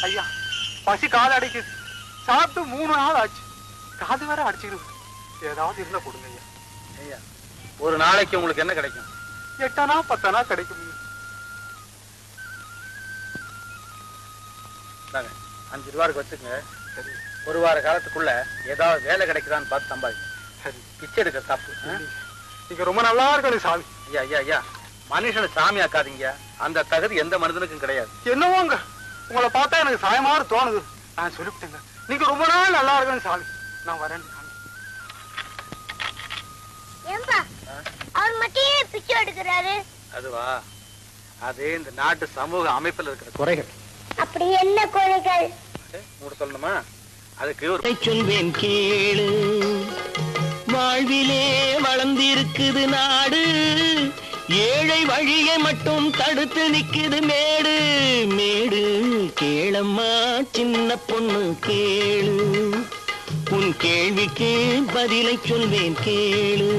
ஐயா பசி காது அடைக்குது. சாப்பிட்டு 3 நாள் ஆச்சு. காது வேற அடிச்சுக்கிது. ஏதாவது இருந்தா கொடுங்க ஐயா. ஐயா ஒரு நாளைக்கு உங்களுக்கு என்ன கிடைக்கும்? 8 ஆனா 10 ஆனா கிடைக்கும். 5 ரூபாய்க்கு வச்சுக்கங்க. சரி, ஒரு வார காலத்துக்குள்ள ஏதாவது வேலை கிடைக்குதான்னு பார்த்து சம்பாதிங்க. சரி, பிச்சை எடுக்க தப்பு. நீங்க ரொம்ப நல்லா இருக்கணும் சாமி. ஐயா ஐயா ஐயா மனுஷனை சாமி ஆக்காதீங்க. அந்த தகுதி எந்த மனிதனுக்கும் கிடையாது. என்னவோங்க உங்களை பார்த்தா எனக்கு சாயமாறு தோணுது. நான் சொல்லிவிட்டேங்க. நீங்க ரொம்ப நாள் நல்லா இருக்கணும் சாமி. நான் வரேன் சாமி. அவர் மட்டும் பிச்சை எடுக்கிறாரு. அதுவா? அது இந்த நாட்டு சமூக அமைப்பில் இருக்கிற குறைகள். அப்படி என்ன குறைகள் உங்க சொல்லணுமா? அதுக்கு ஒரு சொல்வேன் கேளு. வாழ்விலே வளர்ந்திருக்குது நாடு. ஏழை வழியை மட்டும் தடுத்து நிக்குது மேடு. மேடு கேளம்மா சின்ன பொண்ணு கேளு. உன் கேள்விக்கு பதிலை சொல்வேன் கேளு.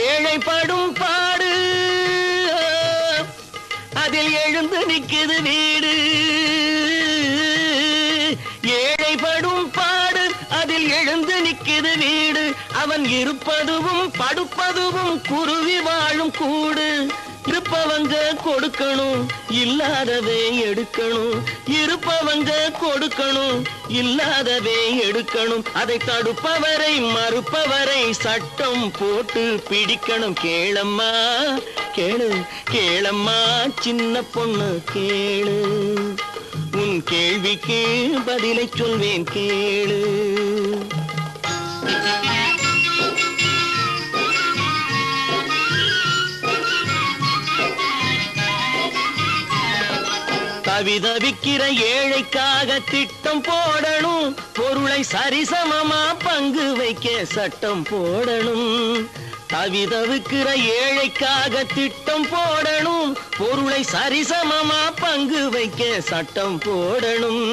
ஏழை படும் பாடு அதில் எழுந்து நிற்குது வீடு. ஏழை படும் பாடு அதில் எழுந்து நிற்குது வீடு. அவன் இருப்பதுவும் படுப்பதுவும் குருவி வாழும் கூடு. இருப்பவங்க கொடுக்கணும், இல்லாதவே எடுக்கணும். இருப்பவங்க கொடுக்கணும், இல்லாதவே எடுக்கணும். அதை தடுப்பவரை மறுப்பவரை சட்டம் போட்டு பிடிக்கணும். கேளம்மா கேளு, கேளம்மா சின்ன பொண்ணு கேளு. உன் கேள்விக்கு பதிலை சொல்வேன் கேளு. தவிதவிக்கிற ஏழைக்காக திட்டம் போடணும். பொருளை சரிசமமா பங்கு வைக்க சட்டம் போடணும். தவிதவிக்கிற ஏழைக்காக திட்டம் போடணும். பொருளை சரிசமமா பங்கு வைக்க சட்டம் போடணும்.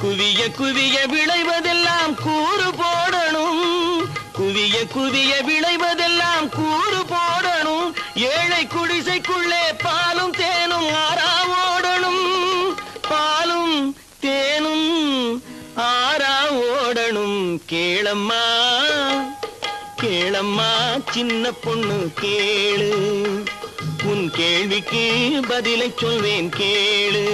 குவிய குவிய விளைவதெல்லாம் கூறு போடணும். குவிய குவிய விளைவதெல்லாம் கூறு போடணும். ஏழை குடிசைக்குள்ளே பாலும் தேனும் ஆறா ஓடணும். பாலும் தேனும் ஆறா ஓடணும். கேளம்மா கேளம்மா சின்ன பொண்ணு கேளு. உன் கேள்விக்கு பதிலை சொல்வேன் கேளு.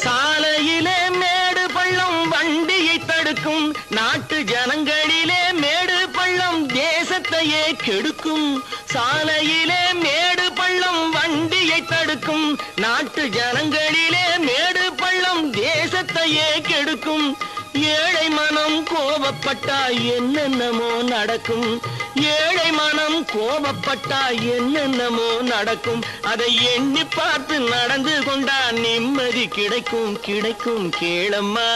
சாலையிலே மேடு பள்ளம் வண்டியை தடுக்கும். நாட்டு ஜனங்களிலே மேடு பள்ளம் தேசத்தையே கெடுக்கும். சாலையிலே மேடு பள்ளம் வண்டியை தடுக்கும். நாட்டு ஜனங்களிலே மேடு பள்ளம் தேசத்தையே கெடுக்கும். ஏழை மனம் கோபப்பட்டா என்னென்னமோ நடக்கும். ஏழை மனம் கோபப்பட்டா என்னென்னமோ நடக்கும். அதை எண்ணி பார்த்து நடந்து கொண்டா நிம்மதி கிடைக்கும். கிடைக்கும். கேளம்மா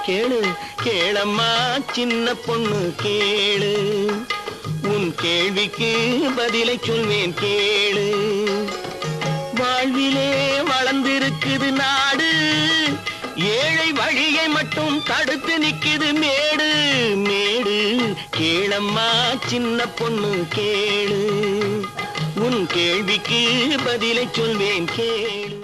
கேளு, கேளம்மா சின்ன பொண்ணு கேளு. உன் கேள்விக்கு பதிலை சொல்வேன் கேளு. வாழ்விலே வளர்ந்திருக்குது நாடு. ஏழை வழியை மட்டும் தடுத்து நிக்குது மேடு. மேடு கேளம்மா சின்ன பொண்ணு கேளு. உன் கேள்விக்கு பதிலை சொல்வேன் கேளு.